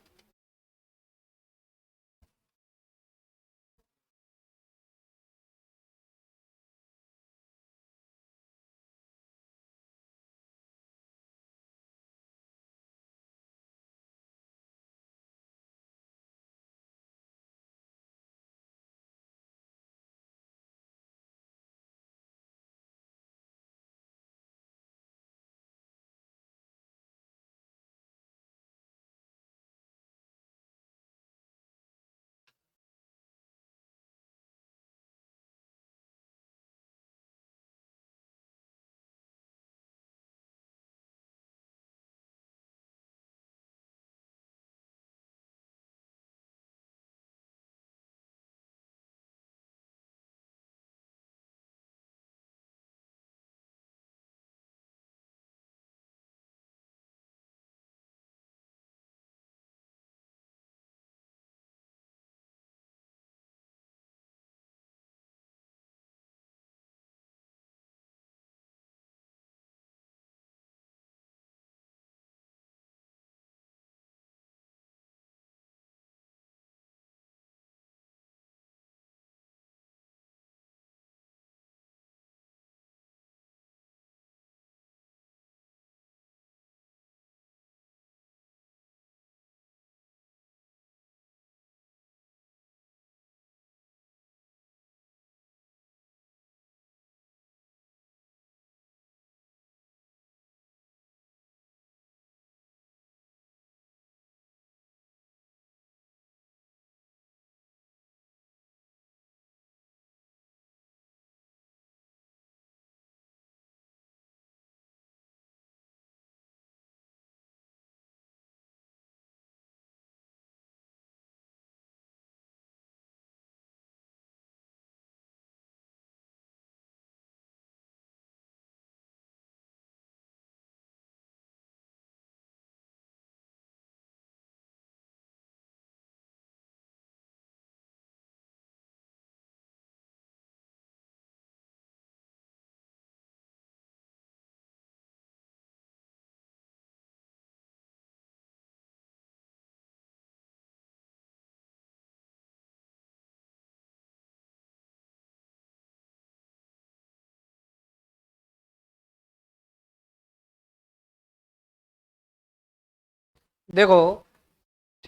देखो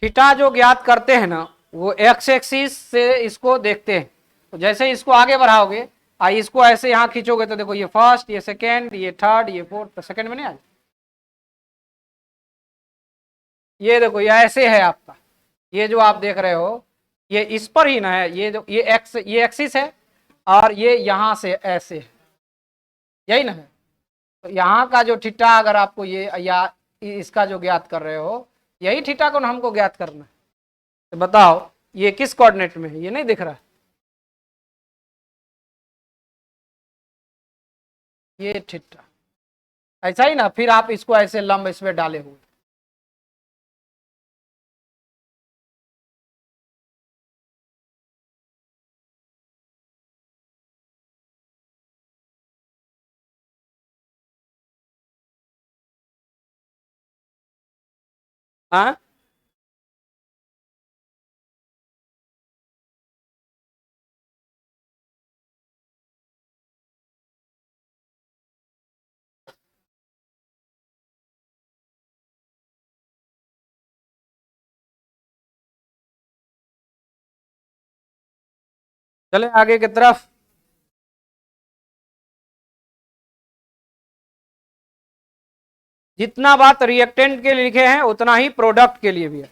थीटा जो ज्ञात करते हैं ना वो एक्स एक्सिस से इसको देखते हैं। तो जैसे ही इसको आगे बढ़ाओगे इसको ऐसे यहाँ खींचोगे तो देखो ये फर्स्ट, ये सेकेंड, ये थर्ड, ये फोर्थ, तो सेकेंड में नहीं आए। ये देखो ये ऐसे है आपका, ये जो आप देख रहे हो ये इस पर ही ना है, ये जो ये एक्सिस है और ये यहां से ऐसे है, यही ना है। तो यहाँ का जो थीटा अगर आपको ये या इसका जो ज्ञात कर रहे हो यही थीटा को हमको ज्ञात करना है। तो बताओ ये किस कोऑर्डिनेट में है, ये नहीं दिख रहा है, ये थीटा ऐसा ही ना। फिर आप इसको ऐसे लंब इसमें डाले हुए, हाँ चले आगे की तरफ। जितना बात रिएक्टेंट के लिए लिखे हैं उतना ही प्रोडक्ट के लिए भी है।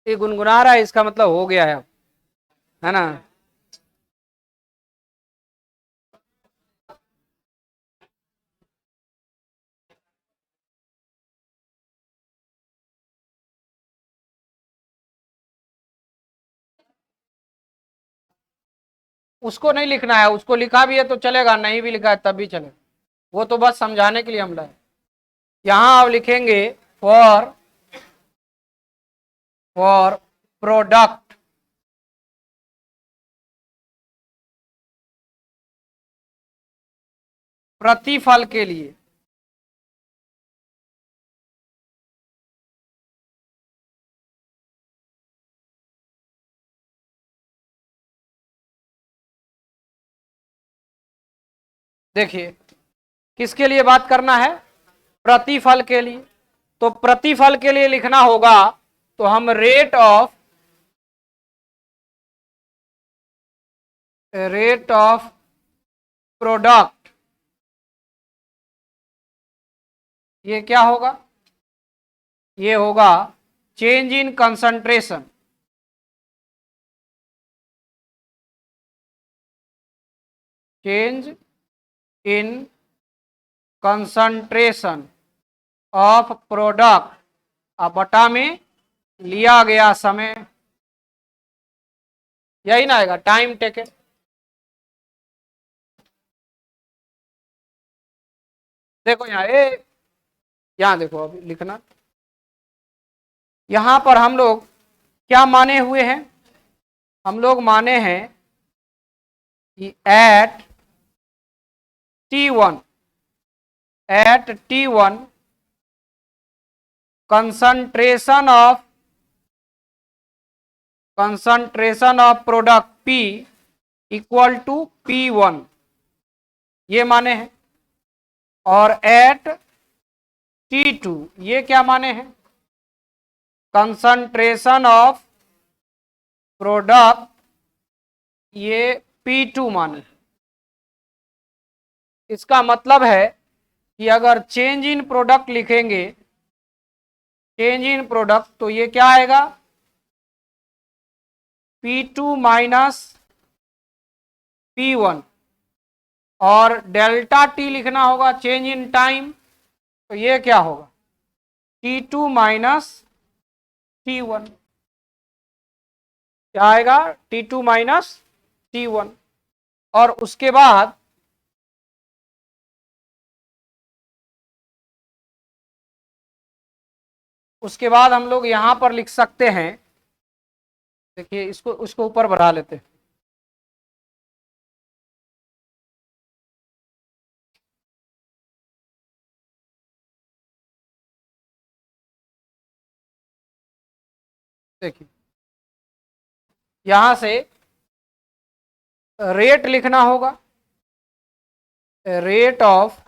ये गुनगुना रहा है इसका मतलब हो गया है ना। उसको नहीं लिखना है, उसको लिखा भी है तो चलेगा, नहीं भी लिखा है तब भी चलेगा, वो तो बस समझाने के लिए हम लाए। यहां आप लिखेंगे फॉर प्रोडक्ट, प्रतिफल के लिए। देखिए किसके लिए बात करना है, प्रतिफल के लिए। तो प्रतिफल के लिए लिखना होगा तो हम रेट ऑफ प्रोडक्ट, ये क्या होगा, ये होगा change in concentration, change in concentration of product अब बटा में लिया गया समय, यही ना आएगा, टाइम टेकन। देखो यहाँ देखो अभी लिखना, यहां पर हम लोग क्या माने हुए हैं, हम लोग माने हैं कि T1 at T1 concentration of product P equal to P1, ये माने हैं। और एट T2 ये क्या माने हैं, कंसंट्रेशन ऑफ प्रोडक्ट ये P2 माने। इसका मतलब है कि अगर चेंज इन प्रोडक्ट लिखेंगे, चेंज इन प्रोडक्ट, तो ये क्या आएगा, P2 माइनस P1। और डेल्टा टी लिखना होगा चेंज इन टाइम, तो ये क्या होगा, T2 माइनस T1, क्या आएगा, T2 माइनस T1। और उसके बाद हम लोग यहां पर लिख सकते हैं, देखिए इसको ऊपर बढ़ा लेते हैं, देखिए यहां से रेट लिखना होगा, रेट ऑफ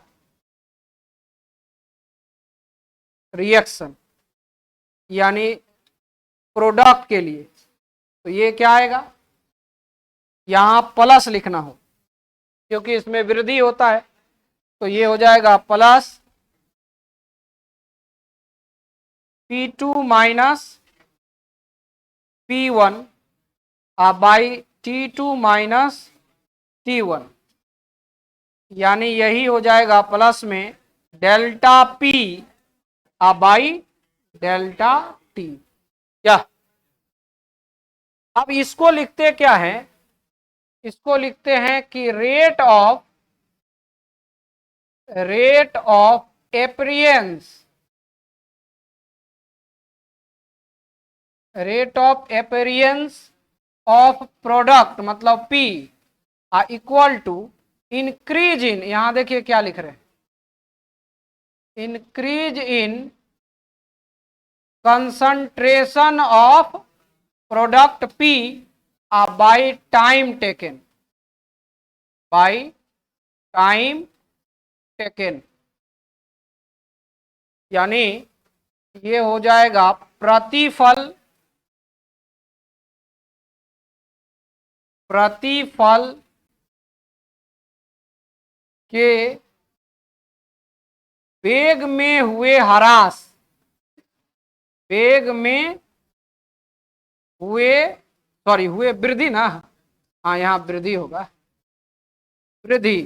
रिएक्शन यानी प्रोडक्ट के लिए, तो ये क्या आएगा, यहां प्लस लिखना हो क्योंकि इसमें वृद्धि होता है, तो ये हो जाएगा plus P2 minus P1 by T2 minus T1, यानी यही हो जाएगा प्लस में delta P by delta T। क्या अब इसको लिखते क्या है, इसको लिखते हैं कि rate of appearance, rate of appearance of product मतलब P equal to increase in, यहां देखिए क्या लिख रहे हैं, increase in concentration of product P by time taken, by time taken, यानी ये हो जाएगा प्रतिफल के वेग में हुए ह्रास, वेग में हुए हुए वृद्धि ना, हाँ यहां वृद्धि होगा, वृद्धि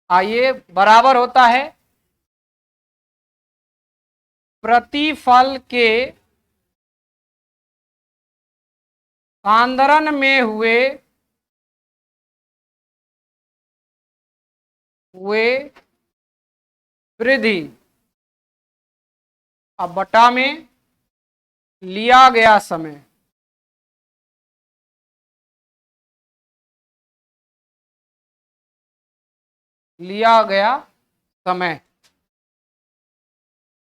ये बराबर होता है प्रतिफल के आंदोलन में हुए वृद्धि अब बटा में लिया गया समय, लिया गया समय,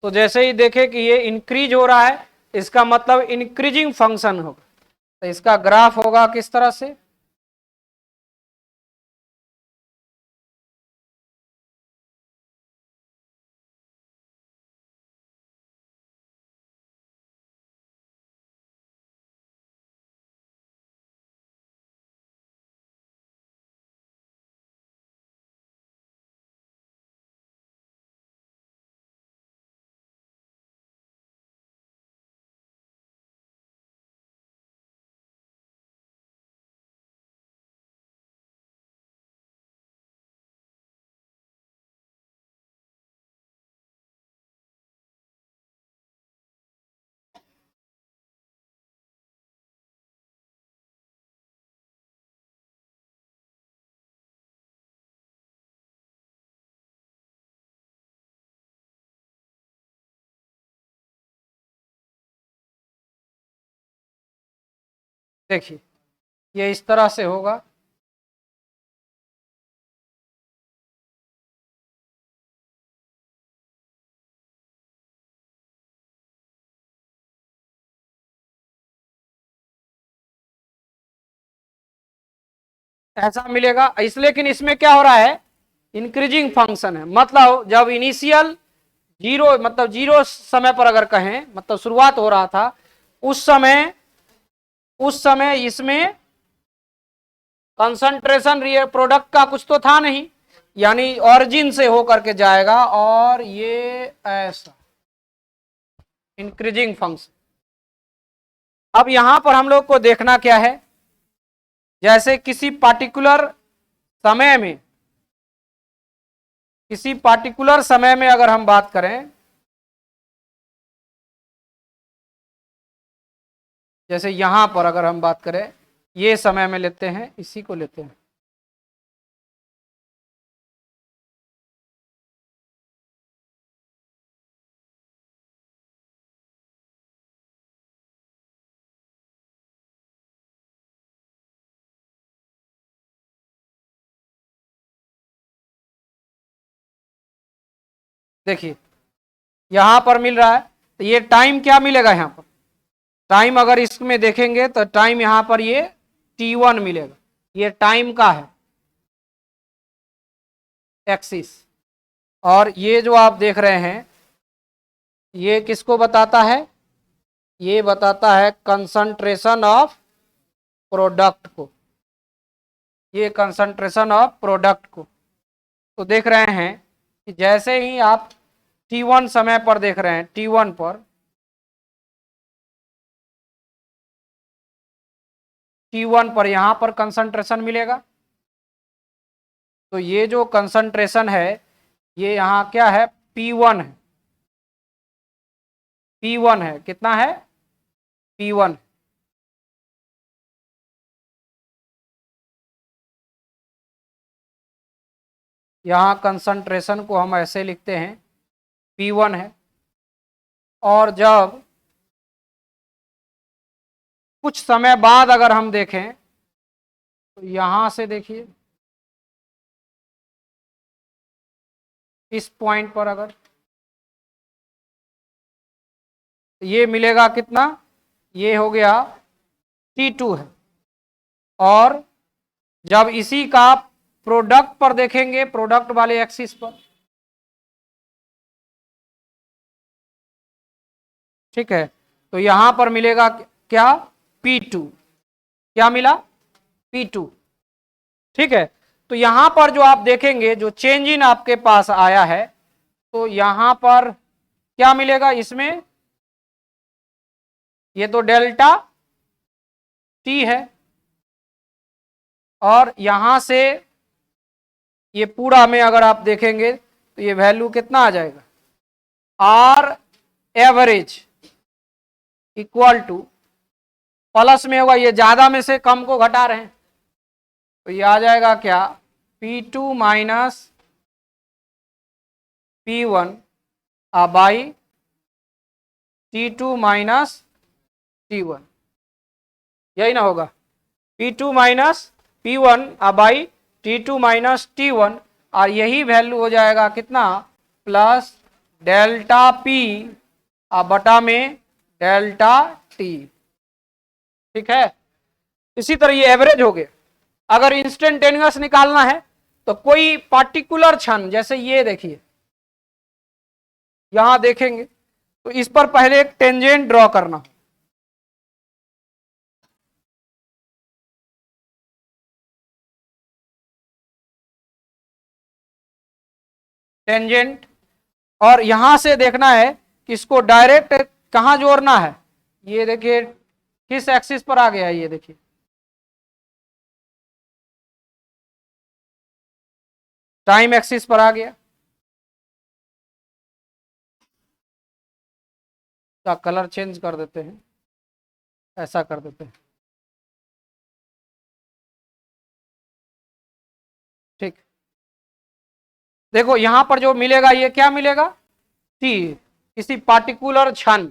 तो जैसे ही देखे कि ये इंक्रीज हो रहा है इसका मतलब इंक्रीजिंग फंक्शन होगा, तो इसका ग्राफ होगा किस तरह से, देखिए ये इस तरह से होगा, ऐसा मिलेगा लेकिन इसमें क्या हो रहा है, इंक्रीजिंग फंक्शन है, मतलब जब इनिशियल जीरो मतलब जीरो समय पर अगर कहें मतलब शुरुआत हो रहा था उस समय इसमें कंसंट्रेशन प्रोडक्ट का कुछ तो था नहीं, यानी ऑरिजिन से होकर के जाएगा और ये ऐसा इंक्रीजिंग फंक्शन। अब यहां पर हम लोग को देखना क्या है, जैसे किसी पार्टिकुलर समय में अगर हम बात करें, जैसे यहां पर अगर हम बात करें ये समय में लेते हैं, इसी को लेते हैं, देखिए यहां पर मिल रहा है, तो ये टाइम क्या मिलेगा यहां पर, टाइम अगर इसमें देखेंगे तो टाइम यहां पर ये T1 मिलेगा, ये टाइम का है एक्सिस। और ये जो आप देख रहे हैं ये किसको बताता है, ये बताता है कंसंट्रेशन ऑफ प्रोडक्ट को, ये कंसंट्रेशन ऑफ प्रोडक्ट को। तो देख रहे हैं कि जैसे ही आप T1 समय पर देख रहे हैं, T1 पर, T1 पर यहां पर कंसंट्रेशन मिलेगा। तो ये जो कंसंट्रेशन है ये यहां क्या है, P1 है, P1 है, कितना है, P1। यहां कंसंट्रेशन को हम ऐसे लिखते हैं, P1 है। और जब कुछ समय बाद अगर हम देखें तो यहां से देखिए इस पॉइंट पर अगर ये मिलेगा कितना, ये हो गया T2 है। और जब इसी का प्रोडक्ट पर देखेंगे, प्रोडक्ट वाले एक्सिस पर, ठीक है, तो यहां पर मिलेगा क्या, P2। क्या मिला, P2। ठीक है, तो यहां पर जो आप देखेंगे जो चेंज इन आपके पास आया है, तो यहां पर क्या मिलेगा इसमें, ये तो डेल्टा T है। और यहां से ये पूरा में अगर आप देखेंगे तो ये वैल्यू कितना आ जाएगा, R average equal to, plus में होगा, ये ज्यादा में से कम को घटा रहे हैं, तो ये आ जाएगा क्या, P2 minus P1 by T2 minus T1, यही ना होगा, P2 minus P1 by T2 minus T1। और यही वैल्यू हो जाएगा कितना, प्लस डेल्टा P बटा में डेल्टा T। ठीक है, इसी तरह ये एवरेज हो गया। अगर इंस्टेंटेनियस निकालना है तो कोई पार्टिकुलर क्षण, जैसे ये देखिए यहां देखेंगे तो इस पर पहले एक टेंजेंट ड्रॉ करना, टेंजेंट। और यहां से देखना है कि इसको डायरेक्ट कहां जोड़ना है, ये देखिए किस एक्सिस पर आ गया, ये देखिए टाइम एक्सिस पर आ गया। का कलर चेंज कर देते हैं, ऐसा कर देते हैं, ठीक। देखो यहां पर जो मिलेगा ये क्या मिलेगा, टी, किसी पार्टिकुलर क्षण।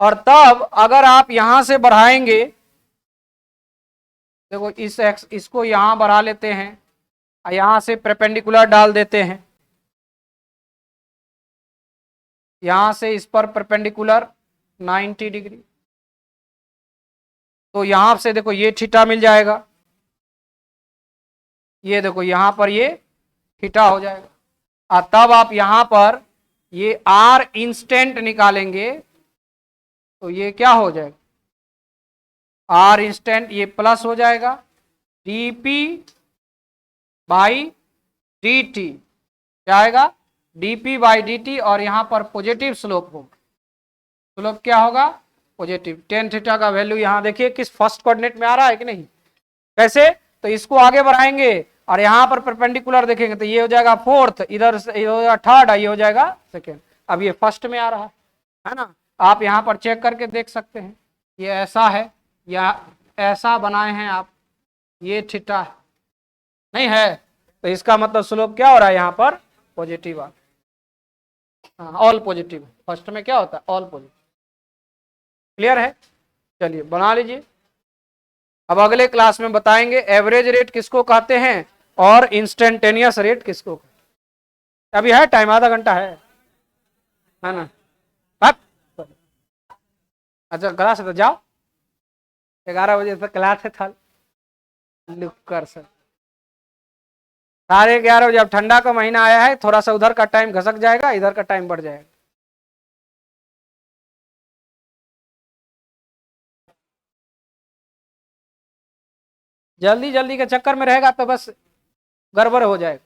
और तब अगर आप यहां से बढ़ाएंगे, देखो इसको यहां बढ़ा लेते हैं, यहां से परपेंडिकुलर डाल देते हैं, यहां से इस पर परपेंडिकुलर 90 डिग्री, तो यहां से देखो ये थीटा मिल जाएगा, ये देखो यहां पर ये थीटा हो जाएगा। और तब आप यहां पर ये आर इंस्टेंट निकालेंगे तो ये क्या हो जाएगा, आर इंस्टेंट ये प्लस हो जाएगा डीपी बाई डी टी, क्या आएगा, डीपी बाई डी टी। और यहां पर पॉजिटिव स्लोप होगा, स्लोप क्या होगा, पॉजिटिव। टेन थीटा का वैल्यू यहां देखिए किस फर्स्ट कोऑर्डिनेट में आ रहा है कि नहीं, कैसे, तो इसको आगे बढ़ाएंगे और यहां पर परपेंडिकुलर देखेंगे तो ये हो जाएगा फोर्थ, इधर से ये हो जाएगा थर्ड, ये हो जाएगा सेकेंड। अब ये फर्स्ट में आ रहा है ना, आप यहां पर चेक करके देख सकते हैं, ये ऐसा है या ऐसा बनाए हैं आप, ये थीटा नहीं है, तो इसका मतलब स्लोप क्या हो रहा है, यहां पर पॉजिटिव आ, ऑल पॉजिटिव। फर्स्ट में क्या होता है, ऑल पॉजिटिव। क्लियर है, चलिए बना लीजिए। अब अगले क्लास में बताएंगे एवरेज रेट किसको कहते हैं और इंस्टेंटेनियस रेट किसको कहते हैं। अभी है टाइम, आधा घंटा है ना। अच्छा क्लास है तो जाओ, 11 बजे तक क्लास है थल लुक कर सर। 11:30 बजे, अब ठंडा का महीना आया है, थोड़ा सा उधर का टाइम घसक जाएगा, इधर का टाइम बढ़ जाएगा। जल्दी जल्दी के चक्कर में रहेगा तो बस गड़बड़ हो जाएगा,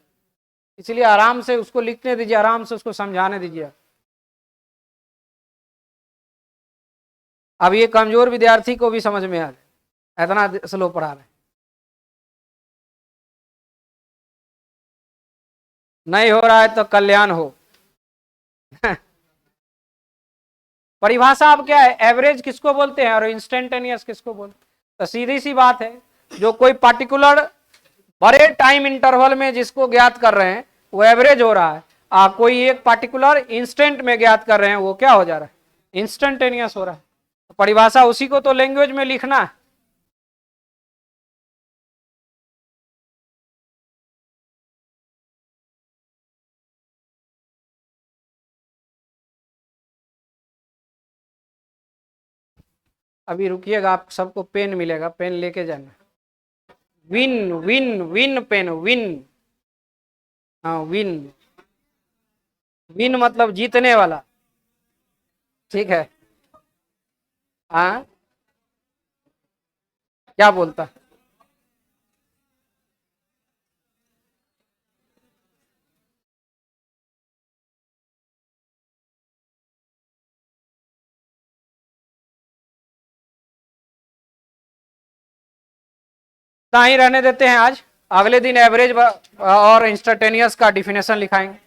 इसलिए आराम से उसको लिखने दीजिए, आराम से उसको समझाने दीजिए। अब ये कमजोर विद्यार्थी को भी समझ में आ जाए, इतना स्लो पढ़ा रहे। नहीं हो रहा है तो कल्याण हो। परिभाषा अब क्या है, एवरेज किसको बोलते हैं और इंस्टेंटेनियस किसको बोलते हैं? तो सीधी सी बात है, जो कोई पर्टिकुलर बड़े टाइम इंटरवल में जिसको ज्ञात कर रहे हैं वो एवरेज हो रहा है, कोई एक पर्टिकुलर इंस्टेंट में ज्ञात कर रहे हैं वो क्या हो जा रहा है, इंस्टेंटेनियस हो रहा है। तो परिभाषा उसी को तो लैंग्वेज में लिखना है। अभी रुकिएगा, आप सबको पेन मिलेगा, पेन लेके जाना। Win win win pen, win. हाँ विन, विन मतलब जीतने वाला, ठीक है। हाँ क्या बोलता, इतना ही रहने देते हैं आज, अगले दिन एवरेज और इंस्टेंटेनियस का डिफिनेशन लिखाएंगे।